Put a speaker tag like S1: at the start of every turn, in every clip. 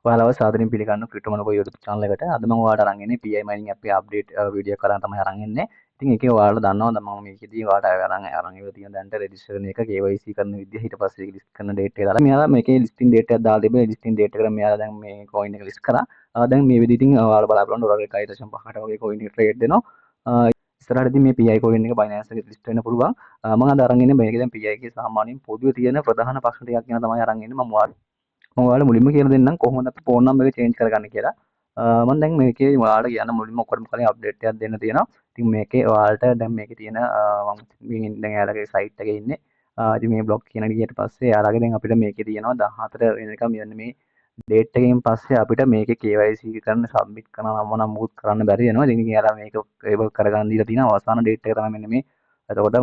S1: ඔයාලව සාදරයෙන් පිළිගන්න ක්‍රිප්ටෝමොනොපොලි YouTube channel එකට. අද මම ඔයාලට අරන් එන්නේ PI mining app එකේ update වීඩියෝ එකක් තමයි අරන් එන්නේ. ඉතින් ඒකේ ඔයාලා දන්නවද මම මේකෙදී ඔයාලට අරන් ඉවර තියෙන දැන්ට රෙජිස්ටර් එක KYC කරන විදිය ඊට පස්සේ ලිස්ට් කරන date එක දාලා මෙයාලා මේකේ listing date එකක් දාලා තිබේ. listing date එකට මෙයාලා දැන් මේ coin එක list කරා. දැන් මේ විදිහටින් ඔයාලා බලාපොරොත්තු ඩොලර් 1.5කට වගේ coin එක trade දෙනවා. ඉස්සරහටදී මේ PI coin එක Binance එකේ list වෙන්න පුළුවන්. මම අද අරන් ඉන්නේ මේකේ දැන් PI එකේ සාමාන්‍යයෙන් පොදුවේ තියෙන ප්‍රධාන ප්‍රශ්න ටිකක් ගැන තමයි අරන් ඉන්නේ. මම ඔයාලට මුලින්ම කියලා දෙන්නම් කොහොමද අපි ෆෝන් නම්බර් එක චේන්ජ් කරගන්නේ කියලා. මම දැන් මේකේ ඔයාලට කියන්න මුලින්ම ඔක්කොටම කලින් අප්ඩේට් එකක් දෙන්න තියෙනවා. ඉතින් මේකේ ඔයාලට දැන් මේකේ තියෙන මම දැන් එයාලගේ සයිට් එකේ ඉන්නේ. ඉතින් මේ බ්ලොග් කියන විදිහට පස්සේ එයාලගේ දැන් අපිට මේකේ තියෙනවා 14 වෙනකම් මෙන්න මේ ඩේට් එකකින් පස්සේ අපිට මේකේ KYC කරන්න සබ්මිට් කරනවා නම් මුකුත් කරන්න බැරි වෙනවා. ඉතින් එයාලා මේක ඒක කරගන්න දීලා තියෙනවා. අවසාන ඩේට් එක තමයි මෙන්න මේ. එතකොට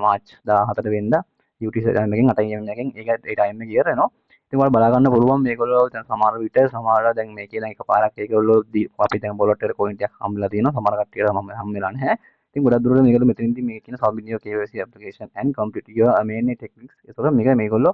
S1: මාර්ච් 14 වෙනිදා UTC එකෙන් 8 AM එකෙන් ඒක ඒ ටයිම් එක ඉවර වෙනවා. ඉතින් ඔයාලා බලා ගන්න පුළුවන් මේගොල්ලෝ දැන් සමහර විට සමහරලා දැන් මේකේ දැන් එකපාරක් ඒගොල්ලෝ අපි දැන් බොලොට් එකට කොයින් ටිකක් හම්බෙලා තියෙනවා. සමහර කට්ටියට හම් වෙලා නැහැ. ඉතින් ගොඩක් දුරට මේගොල්ලෝ මෙතනින්දී මේ කියන submit your KYC application and complete your main techniques. ඒතකොට මේගොල්ලෝ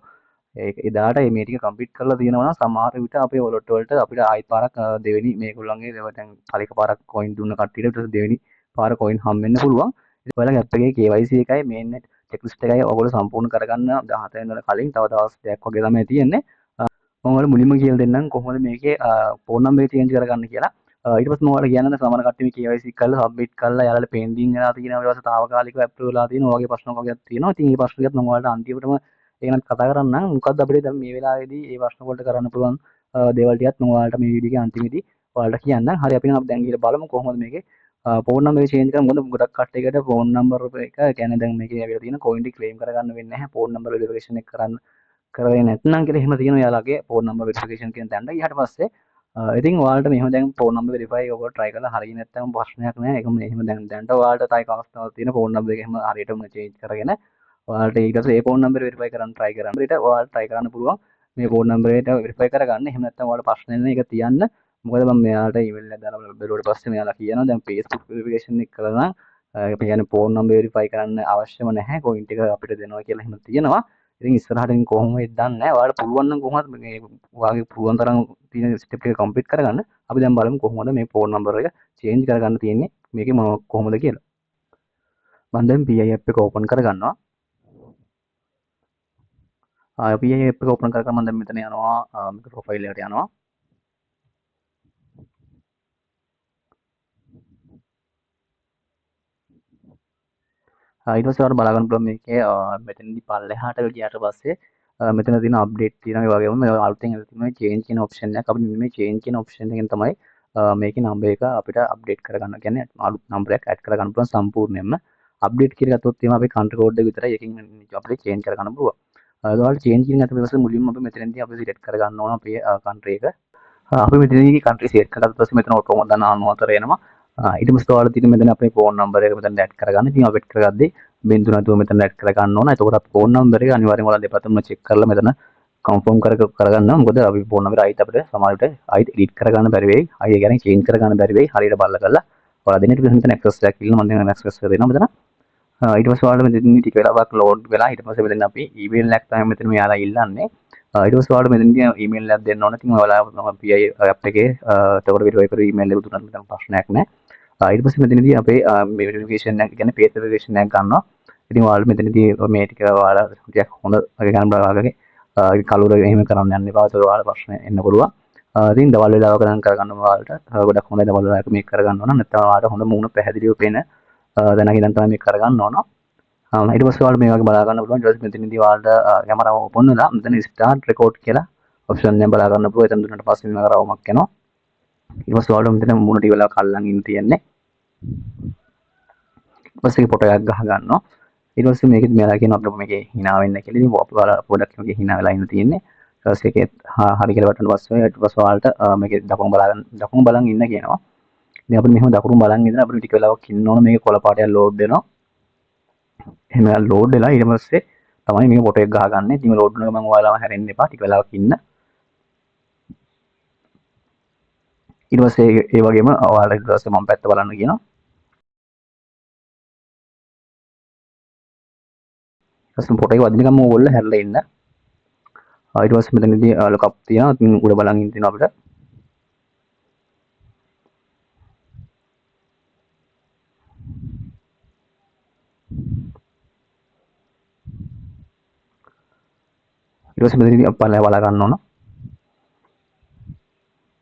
S1: එදාට මේ ටික කම්ප්ලීට් කරලා තියෙනවා නම් සමහර විට අපේ වොලට් වලට අපිට ආයෙත් පාරක් දෙවෙනි මේගොල්ලන්ගේ දැන් පරික පාරක් කොයින් දුන්න කට්ටියට ඊට පස්සේ දෙවෙනි පාර කොයින් හම් වෙන්න පුළුවන්. ඉතින් ඔයාලගේ ඇප් එකේ KYC එකයි මේන් චෙක්ලිස්ට් එකයි ඔයගොල්ලෝ සම්පූර්ණ කරගන්න 17 වෙනිදාට කලින් තව දවස් 2ක් වගේ තමයි තියෙන්නේ. මම ඔයාලට මුලින්ම කියලා දෙන්නම් කොහොමද මේකේ ෆෝන් නම්බර් එක චේන්ජ් කරගන්න කියලා. ඊට පස්සේ මම ඔයාලට කියන්නම් සමහර කට්ටිය මේ KYC කරලා සබ්මිට් කරලා යාළුවලා පෙන්ඩින් වෙලා තියෙනවා ඊට පස්සේ తాවකාලිකව ඇප්‍රූව් වෙලා තියෙනවා වගේ ප්‍රශ්න වගේක් තියෙනවා. ඉතින් මේ ප්‍රශ්න ටිකත් මම ඔයාලට අන්තිමටම ඒකනත් කතා කරන්නම්. මොකද්ද අපිට දැන් මේ වෙලාවේදී මේ ප්‍රශ්න වලට කරන්න පුළුවන් දේවල් ටිකත් මම ඔයාලට මේ වීඩියෝ එකේ අන්තිමේදී ඔයාලට කියන්නම්. හරි අපි නම් දැන් ගිහලා බලමු කොහොමද මේකේ ෆෝන් නම්බර් එක චේන්ජ් කරන්න. මොකද ගොඩක් කට්ටියකට ෆෝන් නම්බර් එක කියන්නේ දැන් මේකේ ඇවිල්ලා තියෙන කොයින් ටික ක්ලේම් කරගන්න වෙන්නේ නැහැ. ෆෝන් නම්බර් වෙරිෆිකේෂන් එක කරන්න කරේ නැත්නම් කියලා එහෙම තියෙනවා යාළුවගේ ෆෝන් නම්බර් වෙරිෆිකේෂන් කියන තැනට ගියාට පස්සේ ඉතින් ඔයාලට මෙහෙම දැන් ෆෝන් නම්බර් වෙරිෆයි ඔයගොල්ලෝ try කරලා හරිය නැත්නම් ප්‍රශ්නයක් නැහැ. ඒක මෙහෙම දැන්ට ඔයාලට තයි අවස්ථාවක් තියෙන ෆෝන් නම්බර් එක එහෙම හරියටම චේන්ජ් කරගෙන ඔයාලට ඊට පස්සේ ඒ ෆෝන් නම්බර් වෙරිෆයි කරන්න try කරන්න. ඊට ඔයාලට try කරන්න පුළුවන් මේ ෆෝන් නම්බර් එක වෙරිෆයි කරගන්න. එහෙම නැත්නම් ඔයාලට ප්‍රශ්න නැහැ ඒක තියන්න. මොකද මම මෙයාලට ඊමේල් එකක් දාලා බැලුවට පස්සේ මෙයාලා කියනවා දැන් Facebook වෙරිෆිකේෂන් එක කළා නම් ඒ කියන්නේ ෆෝන් නම්බර් වෙරිෆයි කරන්න අවශ්‍යම නැහැ. කොයින් ටික අපිට දෙනවා කියලා එහෙම තියෙනවා. ඉතින් ඉස්සරහටින් කොහොම වෙයිද දන්නේ නැහැ. ඔයාලට පුළුවන් නම් කොහොමද මේ ඔයාගේ පුළුවන් තරම් තියෙන ස්ටෙප් එක කම්ප්ලීට් කරගන්න. අපි දැන් බලමු කොහොමද මේ ෆෝන් නම්බර් එක චේන්ජ් කරගන්න තියෙන්නේ. මේකේ කොහොමද කියලා. මම දැන් PI app එක ඕපන් කරගන්නවා. PI app එක ඕපන් කරගන්න මම දැන් මෙතන යනවා ප්‍රොෆයිල් එකට යනවා. ඊට පස්සේ ඔයාලට බලා ගන්න පුළුවන් මේකේ මෙතනදී පල්ලෙහාට ගියාට පස්සේ මෙතන තියෙන අප්ඩේට් තියෙනවා. ඒ වගේම මේ අලුතෙන් ඇවිත් තියෙන චේන්ජ් කියන ඔප්ෂන් එකක්. අපි මේ චේන්ජ් කියන ඔප්ෂන් එකෙන් තමයි මේකේ නම්බර් එක අපිට අප්ඩේට් කරගන්න. කියන්නේ අලුත් නම්බර් එකක් ඇඩ් කරගන්න පුළුවන් සම්පූර්ණයෙන්ම. අප්ඩේට් කියලා ගත්තොත් එහෙම අපේ කන්ට්‍රි කෝඩ් එක විතරයි එකකින් අපිට චේන්ජ් කරගන්න පුළුවන්. ඔයාලට චේන්ජ් කියන එක ඊට පස්සේ මුලින්ම අපි මෙතනදී අපි සිලෙක්ට් කරගන්න ඕන අපේ කන්ට්‍රි එක. අපි මෙතනදී කන්ට්‍රි සිලෙක්ට් කරලා පස්සේ මෙතන ඔටෝම දාන 94 එනවා. ඊට පස්සේ ඔයාලට තියෙන මෙතන අපේ ෆෝන් නම්බර් එක මෙතන ඇඩ් කරගන්න. ඉතින් අපි ඇඩ් කරගද්දී බින්දු නැතුව මෙතන ඇඩ් කරගන්න ඕන. එතකොට අපි ෆෝන් නම්බර් එක අනිවාර්යෙන්ම ඔයාලා දෙපැත්තම චෙක් කරලා මෙතන කන්ෆර්ම් කරගන්න. මොකද අපි ෆෝන් නම්බර් ආයිත් අපිට සමහර විට ආයිත් එඩිට් කරගන්න බැරි වෙයි. ආයි ඒ කියන්නේ චේන්ජ් කරගන්න බැරි වෙයි. හරියට බලලා කරලා ඔයාලා දෙන්න ඊට පස්සේ මෙතන ඇක්සස් එකක් ඉල්ලනවා. මම දැන් ඇක්සස් එක දෙනවා මෙතන. ඊට පස්සේ ඔයාලා මෙතනදී ටික වෙලාවක් ලෝඩ් වෙලා ඊට පස්සේ මෙතන අපි ඊමේල් එකක් තමයි මෙතන මෙයාලා ඉල්ලන්නේ. ඊට පස්සේ ඔයාලා මෙතනදී ඊමේල් එකක් දෙන්න ඕන. ඉතින් ඔයාලා PI app එකේ එතකොට වෙරිෆයි කරපු ඊමේල් එක දුන්නාම මෙතන ප්‍රශ්නයක් නැහැ. ඊට පස්සේ මෙතනදී අපේ වෙරිෆිකේෂන් එක කියන්නේ පේජ් වෙරිෆිකේෂන් එකක් ගන්නවා. ඉතින් ඔයාලා මෙතනදී මේ ටික ඔයාලා ටිකක් හොඳ වගේ ගන්න බලාගෙන කලුර එහෙම කරන්න යන්න එපා. ඒක ඔයාලා ප්‍රශ්න එන්න පුළුවන්. ඉතින් දවල් වෙලාවක නම් කරගන්න ඔයාලට ගොඩක් හොඳයි. දවල් වෙලාවක මේක කරගන්න ඕන. නැත්නම් ඔයාලට හොඳ මුණ පැහැදිලිව පේන දැනග ඉඳන් තමයි මේක කරගන්න ඕන. ඊට පස්සේ ඔයාලා මේ වගේ බලා ගන්න පුළුවන්. ඊට පස්සේ මෙතනදී ඔයාලට කැමරාව ඕපන් වෙලා මෙතන ස්ටාර්ට් රෙකෝඩ් කියලා ඔප්ෂන් එක බලා ගන්න පුළුවන්. එතන දුන්නාට පස්සේ මේ කරවමක් එනවා. ඊට පස්සේ ඔයාලට මෙතන මුණ ටික වෙලාවක් අල්ලන් ඉන්න තියෙන්නේ. ඊට පස්සේ ෆොටෝ එකක් ගහ ගන්නවා. ඊට පස්සේ මේකෙත් මෙයාලා කියනවා අපිට මේකේ hina වෙන්න කියලා. ඉතින් අපි ඔයාලා පොඩක් මේකේ hina වෙලා ඉන්න තියෙන්නේ. ඊට පස්සේ ඒකේ හරි කියලා වටන පස්සේ ඊට පස්සේ ඔයාලට මේකේ දකුණු බලන් ඉන්න කියනවා. ඉතින් අපිට මෙහෙම දකුණු බලන් ඉඳලා අපිට ටික වෙලාවක් ඉන්න ඕන. මේකේ කොළ පාටයක් ලෝඩ් වෙනවා. එහෙම ලෝඩ් වෙලා ඊට පස්සේ තමයි මේක ෆොටෝ එක ගහගන්නේ. ඉතින් ලෝඩ් වෙනකම් මම ඔයාලම හැරෙන්න එපා. ටික වෙලාවක් ඉන්න. ඊට පස්සේ ඒ වගේම ඔයාලා ඊට පස්සේ මම පැත්ත බලන්න කියනවා. ඊට පස්සේ ෆොටෝ එක වදිනකම් ඕගොල්ලෝ හැරලා ඉන්න. ඊට පස්සේ මෙතනදී ලොකප් තියෙනවා. ඉතින් උඩ බලන් ඉන්න තියෙනවා අපිට. පස්සේ මෙතනදී පල්ලෙහා බලා ගන්න ඕන.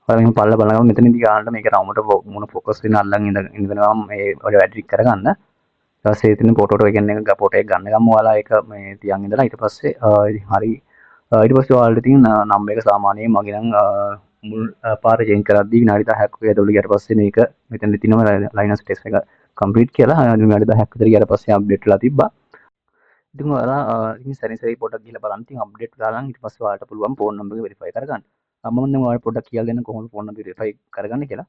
S1: ඔයාලා මෙහෙම පල්ලෙහා බලනකොට මෙතනදී ගන්නට මේක රවුමට මොන ෆෝකස් වෙන අල්ලන් ඉඳනවා මේ ඔය වැඩ ටික කරගන්න. ඊට පස්සේ ඉතින් ෆොටෝ එක කියන්නේ ෆොටෝ එක ගන්න ගමු ඔයාලා ඒක මේ තියන් ඉඳලා ඊට පස්සේ ඉතින් හරි ඊට පස්සේ ඔයාලට ඉතින් නම්බර් එක සාමාන්‍යයෙන් මගේ නම් මුල් පාර චේන්ජ් කරද්දී විනාඩි 10ක් වගේ ඇතුළත ගියාට පස්සේ මේක මෙතනදී තියෙනවා ලයිනස් ටෙස්ට් එක කම්ප්ලීට් කියලා විනාඩි 10ක් විතර ගියාට පස්සේ අප්ඩේට් වෙලා තිබ්බා. ඉතින් ඔයාලා ඉතින් සැරින් සැරේ පොඩ්ඩක් ගිහලා බලන්න. ඉතින් අප්ඩේට් දාලා ඊට පස්සේ ඔයාලට පුළුවන් ෆෝන් නම්බර් එක වෙරිෆයි කරගන්න. මම දැන් ඔයාලට පොඩ්ඩක් කියලා දෙන්න කොහොමද ෆෝන් නම්බර් වෙරිෆයි කරගන්නේ කියලා.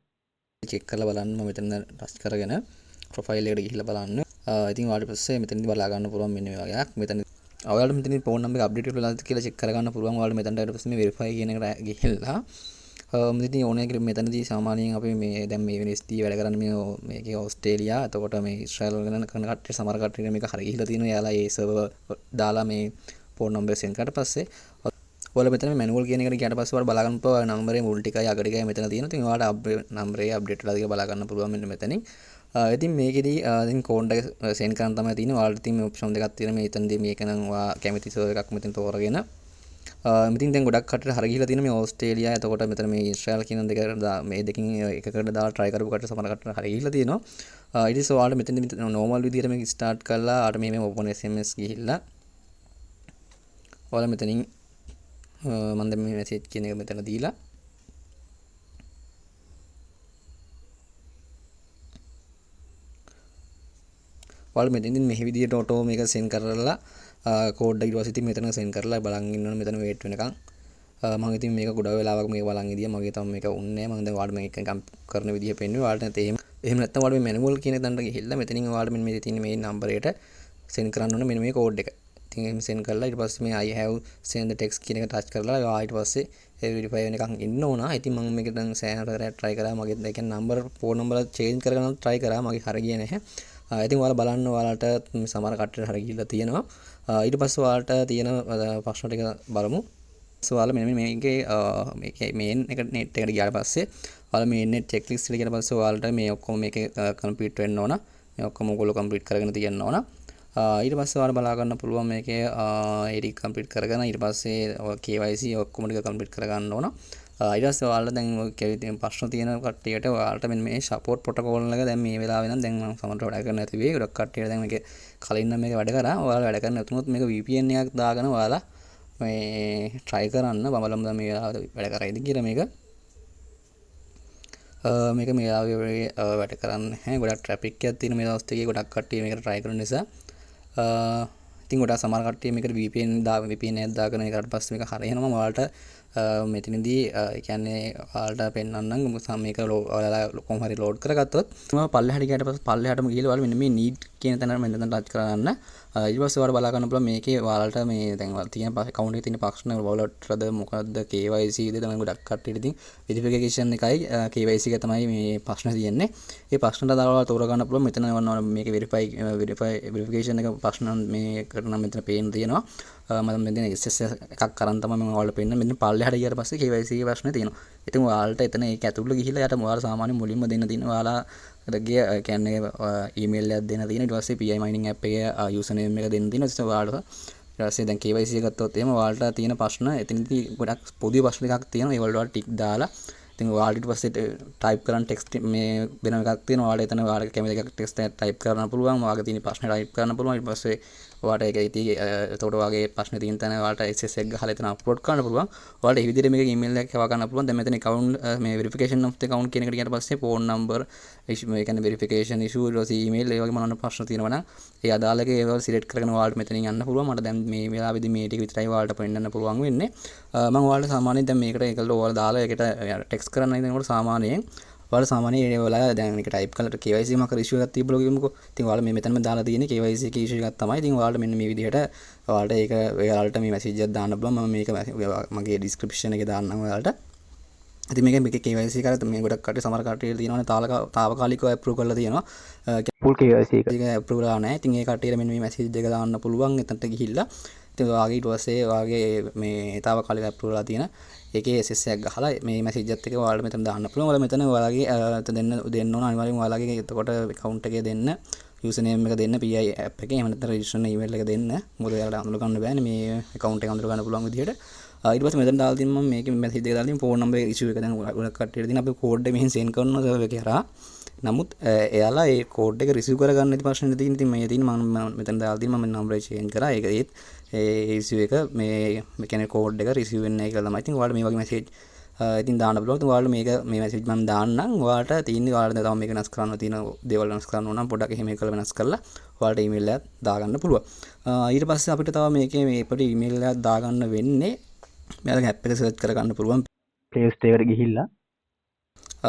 S1: චෙක් කරලා බලන්න මම මෙතන ටච් කරගෙන ප්‍රොෆයිල් එකට ගිහිල්ලා බලන්න. ඉතින් ඔයාලට පස්සේ මෙතනදී බලා ගන්න පුළුවන් මෙන්න මේ වගේක්. මෙතන ඔයාලට මෙතන ෆෝන් නම්බර් එක අප්ඩේට් වෙලාද කියලා චෙක් කරගන්න පුළුවන්. ඔයාලට මෙතනට ඊට පස්සේ මේ වෙරිෆයි කියන එකට ගිහිල්ලා ඉතින් ඕනේ කියලා මෙතනදී සාමාන්‍යයෙන් අපි මේ දැන් මේ වෙනස්දී වැඩ කරන්නේ මේකේ ඕස්ට්‍රේලියා එතකොට මේ ඊශ්‍රායල් වල කරන කට්ටිය සමහර කට්ටිය මේක හරි ගිහිලා තියෙනවා. එයාලා ඒ සර්වර් දාලා මේ ෆෝන් නම්බර් සෙන්ඩ් කරලා පස්සේ ඔයාලා මෙතන මැනුවල් කියන එකට ගියාට පස්සේ ඔයාලා බලා ගන්න පුළුවන් නම්බරේ මුල් ටිකයි අග ටිකයි මෙතන තියෙනවා. ඉතින් ඔයාලට නම්බරේ අප්ඩේට් වෙලාද කියලා බලා ගන්න පුළුවන් මෙන්න මෙතනින්. ඉතින් මේකෙදී ඉතින් කෝඩ් එක සෙන්ඩ් කරන්න තමයි තියෙන්නේ. ඔයාලට ඉතින් මේ ඔප්ෂන් දෙකක් තියෙනවා. මේ එතනදී මේක නම් ඔයා කැමති සර්වර් එකක් මෙතන තෝරගෙන ඉතින් දැන් ගොඩක් කටට හරි ගිහලා තියෙනවා මේ ඕස්ට්‍රේලියා එතකොට මෙතන මේ ඊශ්‍රායල් කියන දෙකට මේ දෙකින් එකකට දාලා try කරපු කට සමහර කටට හරි ගිහලා තියෙනවා. ඊට පස්සේ ඔයාලට මෙතනදී normal විදිහට මේක start කරලා ආට මේ open SMS ගිහිල්ලා ඔයාලා මෙතනින් මම දැන් මේ message කියන එක මෙතන දීලා ඔයාලා මෙතනින් මේ විදිහට auto මේක send කරලා කෝඩ් එක ඊට පස්සේ ඉතින් මෙතන සෙන්ඩ් කරලා බලන් ඉන්න ඕනේ මෙතන වේට් වෙනකන්. මම ඉතින් මේක ගොඩක් වෙලාවක් මේක බලන් ඉදියා. මගේ තාම මේක උන්නේ නැහැ. මම දැන් ඔයාලට මේක කරන විදිහ පෙන්නුවේ. ඔයාලට නැත්නම් එහෙම නැත්නම් ඔයාලට මේ මැනුවල් කියන තැනට ගිහිල්ලා මෙතනින් ඔයාලට මෙන්න මේ තියෙන මේ නම්බරයට සෙන්ඩ් කරන්න ඕනේ මෙන්න මේ කෝඩ් එක. ඉතින් එහෙම සෙන්ඩ් කරලා ඊට පස්සේ මේ I have sent the text කියන එක ටච් කරලා ඊට පස්සේ ඒ වෙරිෆයි වෙනකන් ඉන්න ඕන. ඉතින් මම මේක දැන් සෑහෙන කරලා try කරා. මගේ ඒ කියන්නේ නම්බර් ෆෝන් නම්බර චේන්ජ් කරගන්න try කරා. මගේ හරිය ගියේ නැහැ. ඉතින් ඔයාලා බලන්න ඔයාලට සමහර කට්ටියට හරිය ගිහිල්ලා තියෙනවා. ඊට පස්සේ ඔයාලට තියෙන ප්‍රශ්න ටික බලමු. ඔයාලා මෙන්න මේකේ මේන් එක net එකට ගියාට පස්සේ ඔයාලා මේ net checklist එක ගියාට පස්සේ ඔයාලට මේ ඔක්කොම මේකේ complete වෙන්න ඕන. මේ ඔක්කොම ඔයගොල්ලෝ complete කරගෙන තියෙන්න ඕන. ඊට පස්සේ ඔයාලා බලා ගන්න පුළුවන් මේකේ ඒ ටික complete කරගෙන ඊට පස්සේ KYC ඔක්කොම ටික complete කරගන්න ඕන. ඊට පස්සේ ඔයාලා දැන් ඔය තියෙන ප්‍රශ්න තියෙන කට්ටියට ඔයාලට මෙන්න මේ support protocol එක දැන් මේ වෙලාවේ නම් දැන් මම සමහරට වැඩ කරන්න නැති වෙයි. ගොඩක් කට්ටියට දැන් මේක කලින් නම් මේක වැඩ කරා. ඔයාලා වැඩ කරන්න නැතුනොත් මේක VPN එකක් දාගෙන ඔයාලා මේ try කරන්න. බලමු දැන් මේ වෙලාවට වැඩ කරයිද කියලා මේක. මේක මේ වෙලාවේ වැඩ කරන්නේ නැහැ. ගොඩක් traffic එකක් තියෙන මේ දවස් ටිකේ ගොඩක් කට්ටිය මේකට try කරන නිසා ඉතින් ගොඩක් සමහර කට්ටිය මේකට VPN එකක් දාගෙන ඒකට පස්සේ මේක හරියනවා. ඔයාලට මෙතනදී ඒ කියන්නේ ඔයාලට පෙන්වන්නම් මේක ඔයාලා කොහොම හරි ලෝඩ් කරගත්තොත් මම පල්ලෙහාට ගියාට පස්සේ පල්ලෙහාටම ගිහලා ඔයාලා මෙන්න මේ need කියන තැන මෙන්න මෙතන ටච් කරගන්න. ඊට පස්සේ ඔයාලා බලා ගන්න පුළුවන් මේකේ ඔයාලට මේ දැන් තියෙන account එකේ තියෙන ප්‍රශ්න වලටද මොකද්ද KYC ද තමයි ගොඩක් කට්ටියට ඉතින් verification එකයි KYC එක තමයි මේ ප්‍රශ්න තියෙන්නේ. මේ ප්‍රශ්නට දාලා තෝරගන්න පුළුවන් මෙතන මේක verification එක ප්‍රශ්න මේ කරන මෙතන පේන්න තියෙනවා. මම මෙතන SS එකක් කරන් තමයි මම ඔයාලට පෙන්නන්නේ. මෙතන පල්ලෙහාට ගියාට පස්සේ KYC එකේ ප්‍රශ්නේ තියෙනවා. ඉතින් ඔයාලට එතන ඒක ඇතුළට ගිහිල්ලා යට ඔයාලා සාමාන්‍යයෙන් මුලින්ම දෙන්න තියෙන ඔයාලා ගිය කියන්නේ ඊමේල් එකක් දෙන්න තියෙන. ඊට පස්සේ PI mining app එකේ username එක දෙන්න තියෙනවා. ඊට ඔයාලට ඊට පස්සේ දැන් KYC එක ගත්තොත් එහෙම ඔයාලට තියෙන ප්‍රශ්න එතනදී ගොඩක් පොදු ප්‍රශ්න එකක් තියෙනවා. ඒවලට ඔයාලා ටික් දාලා ඉතින් ඔයාලට ඊට පස්සේ ටයිප් කරන්න ටෙක්ස්ට් මේ වෙන එකක් තියෙනවා. ඔයාලට එතන ඔයාලට කැමති එකක් ටෙක්ස්ට් එක ටයිප් කරන්න පුළුවන්. ඔයාගේ තියෙන ප්‍රශ්න ටයිප් කරන්න පුළුවන්. ඊට පස්සේ ඔයාලට ඒක ඉතින් එතකොට ඔයාගේ ප්‍රශ්නේ තියෙන තැන ඔයාලට SS එක ගහලා එතන අප්ලෝඩ් කරන්න පුළුවන්. ඔයාලට මේ විදිහට මේක ඊමේල් එකක් හොයා ගන්න පුළුවන්. දැන් මෙතන account මේ verification of the account කියන එකට ගියාට පස්සේ phone number issue මේ කියන්නේ verification issue ඊට පස්සේ email ඒ වගේ මොනවා ප්‍රශ්න තියෙනවා නම් ඒ අදාළ එක ඒවල් සිලෙක්ට් කරගෙන ඔයාලට මෙතනින් යන්න පුළුවන්. මට දැන් මේ වෙලාවේදී මේ ටික විතරයි ඔයාලට පෙන්නන්න පුළුවන් වෙන්නේ. මම ඔයාලට සාමාන්‍යයෙන් දැන් මේකට ඒකල ඔයාලා දාලා ඒකට ටෙක්ස්ට් කරන්න ඉන්නකොට සාමාන්‍යයෙන් ඔයාලා සාමාන්‍යයෙන් ඒ වෙලාව දැන් මේක ටයිප් කරලා KYC මාකර් ඉෂුව එකක් තිබ්බලෝ කියමුකෝ. ඉතින් ඔයාලා මේ මෙතනම දාලා තියෙන්නේ KYC එක ඉෂුව එකක් තමයි. ඉතින් ඔයාලට මෙන්න මේ විදිහට ඔයාලට ඒක ඔයාලට මේ මැසේජ් එකක් දාන්න පුළුවන්. මම මේක මගේ ඩිස්ක්‍රිප්ෂන් එකේ දාන්නම් ඔයාලට. ඉතින් මේක KYC කරත් මේ ගොඩක් කට්ටිය සමහර කට්ටිය තියෙනවානේ තාවකාලිකව අප්‍රූව් කරලා තියෙනවා. full KYC එක අප්‍රූව් කරලා නැහැ. ඉතින් ඒ කට්ටියට මෙන්න මේ මැසේජ් එක දාන්න පුළුවන් එතනට ගිහිල්ලා. ඉතින් ඔයාගේ ඊට පස්සේ ඔයාගේ මේ තාවකාලිකව අප්‍රූව් කරලා තියෙන ඒකේ SS එකක් ගහලා මේ මැසේජ් එකත් එක ඔයාලට මෙතන දාන්න පුළුවන්. ඔයාලා මෙතන ඔයාලගේ දෙන්න ඕන අනිවාර්යෙන් ඔයාලගේ එතකොට account එකේ දෙන්න යූසර් නේම් එක දෙන්න PI app එකේ. එහෙම නැත්නම් රෙජිස්ටර් ඊමේල් එක දෙන්න. මොකද එයාලට අඳුර ගන්න බෑනේ මේ account එක අඳුර ගන්න පුළුවන් විදිහට. ඊට පස්සේ මෙතන දාලා තියෙනවා මම මේකේ මැසේජ් එක දාලා තියෙනවා ෆෝන් නම්බර් ඉෂුව එක. දැන් ගොඩක් කට්ටියට තියෙන අපි කෝඩ් එක මෙහෙන් සෙන්ඩ් කරනවා සර්වර් එකේ හරහා. නමුත් එයාලා ඒ කෝඩ් එක රිසීව් කරගන්න ඉතින් ප්‍රශ්නේ තියෙන. ඉතින් මේ තියෙන මම මෙතන දාලා තියෙනවා මම නම්බර් චේන්ජ් කරා. ඒක ඒත් ඒ ඉෂුව එක මේ කියන්නේ කෝඩ් එක රිසීව් වෙන්නේ නැහැ කියලා තමයි. ඉතින් ඔයාලට මේ වගේ මැසේජ් ඉතින් දාන්න පුළුවන්. ඉතින් ඔයාලට මේක මේ මැසේජ් මම දාන්නම්. ඔයාලට තියෙන්නේ ඔයාලට තව මේක වෙනස් කරන්න තියෙන දේවල් වෙනස් කරන්න ඕන නම් පොඩ්ඩක් එහෙම කරලා වෙනස් කරලා ඔයාලට ඊමේල් එකක් දාගන්න පුළුවන්. ඊට පස්සේ අපිට තව මේකේ මේ අපිට ඊමේල් එකක් දාගන්න වෙන්නේ මෙයාලගේ ඇප් එක සර්ච් කරගන්න පුළුවන් ප්ලේ ස්ටෝර් එකට ගිහිල්ලා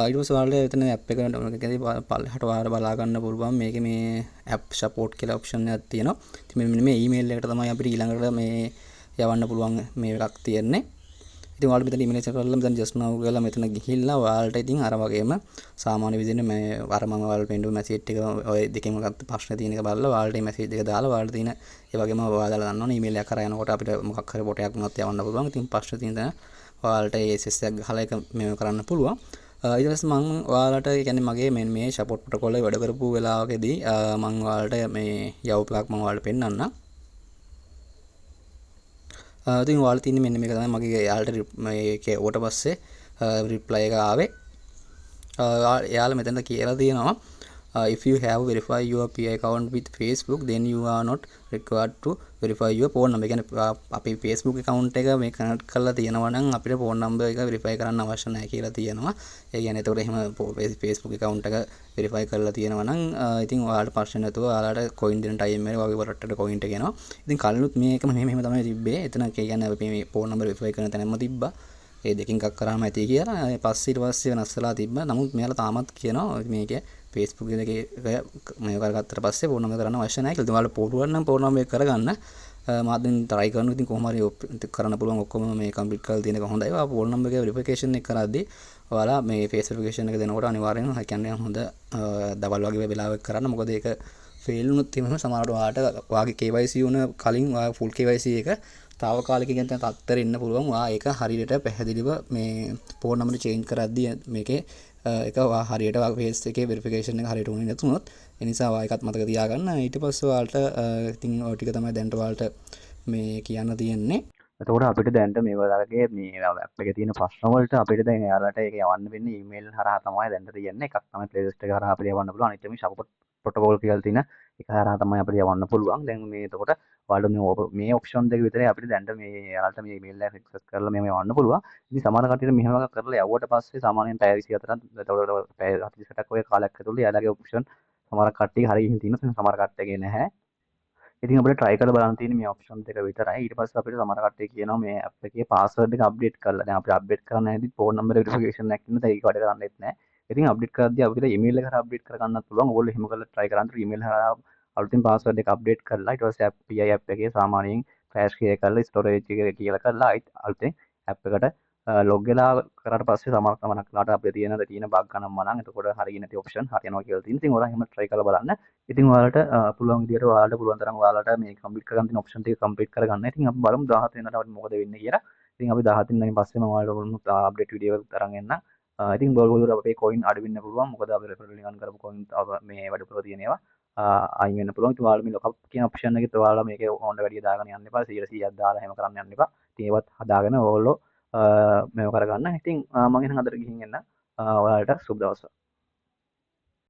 S1: ඊට පස්සේ ඔයාලට එතන ඇප් එක ඩවුන්ලෝඩ් කරලා පල්ලෙහාට ඔයාලට බලා ගන්න පුළුවන් මේකේ මේ ඇප් සපෝට් කියලා ඔප්ෂන් එකක් තියෙනවා. ඉතින් මෙන්න මේ ඊමේල් එකට තමයි අපිට ඊළඟට මේ යවන්න පුළුවන් මේ එකක් තියෙන්නේ. ඉතින් ඔයාලට මෙතන ඊමේල් එක කරලා මෙතන just now කියලා මෙතන ගිහිල්ලා ඔයාලට ඉතින් අර වගේම සාමාන්‍ය විදිහට මේ අර මම ඔයාලට පෙන්නපු මැසේජ් එක ඔය දෙකෙන්ම ගත්ත ප්‍රශ්න තියෙන එක බලලා ඔයාලට මේ මැසේජ් එක දාලා ඔයාලට තියෙන ඒ වගේම ඔයාලා දන්නවනේ ඊමේල් එකක් කරා යනකොට අපිට මොකක් හරි පොටයක් වුණත් යවන්න පුළුවන්. ඉතින් ප්‍රශ්න තියෙන තැන ඔයාලට ඒ SS එකක් ගහලා එක මේව කරන්න පුළුවන්. ඊට පස්සේ මම ඔයාලට කියන්නේ මගේ මේ සපෝට් ප්‍රොටෝකෝල් එක වැඩ කරපු වෙලාවකදී මම ඔයාලට මේ යවපු එකක් මම ඔයාලට පෙන්නන්නම්. ඉතින් ඔයාලට තියෙන්නේ මෙන්න මේක තමයි මගේ එයාලට මේකේ ඌට පස්සේ රිප්ලයි එක ආවේ. එයාලා මෙතන කියලා තියෙනවා if you have verify your PI account with Facebook then you are not required to verify your phone number. කියන්නේ අපි Facebook account එක මේ කනෙක්ට් කරලා තියෙනවා නම් අපිට phone number එක verify කරන්න අවශ්‍ය නැහැ කියලා තියෙනවා. ඒ කියන්නේ එතකොට එහෙම Facebook account එක verify කරලා තියෙනවා නම් ඉතින් ඔයාලට ප්‍රශ්න නැතුව ඔයාලට coin දෙන time එකේ වගේ වරට්ටට coin එක එනවා. ඉතින් කලිනුත් මේකම මෙහෙම තමයි තිබ්බේ. එතන කියන්නේ අපි මේ phone number verify කරන තැනම තිබ්බා. ඒ දෙකකින් එකක් කරාම ඇති කියලා. පස්සේ ඊට පස්සේ වෙනස් වෙලා තිබ්බා. නමුත් මෙයාලා තාමත් කියනවා මේකේ Facebook එකේ මේ කරගත්තට පස්සේ ෆෝන් නම්බර් කරන්න අවශ්‍ය නැහැ කියලා. ඉතින් ඔයාලා පුළුවන් නම් ෆෝන් නම්බර් එක කරගන්න. මම දැන් try කරනවා. ඉතින් කොහොම හරි කරන්න පුළුවන් ඔක්කොම මේ කම්ප්ලීට් කරලා තියෙන එක හොඳයි. ඔයා ෆෝන් නම්බර් එක වෙරිෆිකේෂන් එක කරද්දී ඔයාලා මේ ෆේස් වෙරිෆිකේෂන් එක දෙනකොට අනිවාර්යෙන්ම කියන්නේ හොඳ දවල් වගේ වෙලාවක කරන්න. මොකද ඒක ෆේල් වුණොත් එහෙම සමහරවිට ඔයාලට ඔයාගේ KYC වුණ කලින් ඔයා ෆුල් KYC එක තාවකාලික කියන තත්ත්වෙට ඉන්න පුළුවන්. ඔයා ඒක හරියට පැහැදිලිව මේ ෆෝන් නම්බර චේන්ජ් කරද්දී මේකේ ඒක හරියට ෆේස් එකේ වෙරිෆිකේෂන් එක හරියට උනේ නැතුනොත් ඒ නිසා ඔයා ඒකත් මතක තියාගන්න. ඊට පස්සේ ඔයාලට ඉතින් ඔය ටික තමයි දැන්ට ඔයාලට මේ කියන්න තියෙන්නේ. එතකොට අපිට දැන්ට මේ වගේ මේ ඇප් එකේ තියෙන ප්‍රශ්න වලට අපිට දැන් එයාලට ඒක යවන්න වෙන්නේ ඊමේල් හරහා තමයි දැන්ට තියෙන්නේ. එකක් තමයි ප්ලේ ලිස්ට් එක හරහා අපිට යවන්න පුළුවන්. අනිත් එක සපෝට් ප්‍රොටෝකෝල් කියලා තියෙන එක හරහා තමයි අපිට යවන්න පුළුවන්. දැන් මේ එතකොට ඔයාලට මේ ඔප්ෂන් දෙක විතරයි අපිට දැන්ට මේ එයාලට මේ ඊමේල් එක ඇක්සස් කරලා මේව යවන්න පුළුවන්. ඉතින් සමහර කට්ටියට මෙහෙම එකක් කරලා යවුවට පස්සේ සාමාන්‍යයෙන් පැය 24ක් එතකොට පැය 48ක් ඔය කාලයක් ඇතුළත එයාලගේ ඔප්ෂන් සමහර කට්ටිය හරියට තියෙනවා. සමහර කට්ටියගේ නැහැ. ඉතින් අපිට try කරලා බලන්න තියෙන්නේ මේ option දෙක විතරයි. ඊට පස්සේ අපිට සමහර කට්ටිය කියනවා මේ app එකේ password එක update කරලා. දැන් අපිට update කරන්න හැදී phone number verification එකක් ඉන්න ඒක වැඩ කරන්නෙත් නැහැ. ඉතින් update කරද්දී අපිට email එක හරහා update කරගන්නත් පුළුවන්. ඕගොල්ලෝ එහෙම කරලා try කරන්න email හරහා අලුතින් password එක update කරලා ඊට පස්සේ PI app එකේ සාමාන්‍යයෙන් crash clear කරලා storage එක කියලා කරලා අලුතෙන් app එකට log වෙලා කරාට පස්සේ සමහරක් ලාට අපිට තියෙන බග් ගණන් මනන් එතකොට හරිය නැති option හරියනවා කියලා තියෙනවා. ඉතින් ඔයාලා එහෙම try කරලා බලන්න. ඉතින් ඔයාලට පුළුවන් විදියට ඔයාලට පුළුවන් තරම් ඔයාලට මේ කම්ප්ලීට් කරගන්න තියෙන ඔප්ෂන් ටික කම්ප්ලීට් කරගන්න. ඉතින් අපි බලමු 17 වෙනිදාට අපිට මොකද වෙන්නේ කියලා. ඉතින් අපි 17 වෙනිදාන් පස්සේ මම ඔයාලට අප්ඩේට් වීඩියෝ එකක් තරන් එන්න. ඉතින් බෝල්වල අපේ coin අඩු වෙන්න පුළුවන්. මොකද අපි රෙෆරල් ලින්ක් කරපු coin මේ වැඩිපුර තියෙන ඒවා අයින් වෙන්න පුළුවන්. ඉතින් ඔයාලා මේ ලොකප් කියන ඔප්ෂන් එකෙත් ඔයාලා මේකේ ඕන වැඩිය දාගෙන යන්න එපා. 100ක් දාලා එහෙම කරන්න යන්න එපා. ඉතින් ඒවත් හදාගෙන ඕගොල්ලෝ මේව කරගන්න. ඉතින් මම එහෙනම් අදට ගිහින් එන්න. ඔයාලට සුබ දවසක්.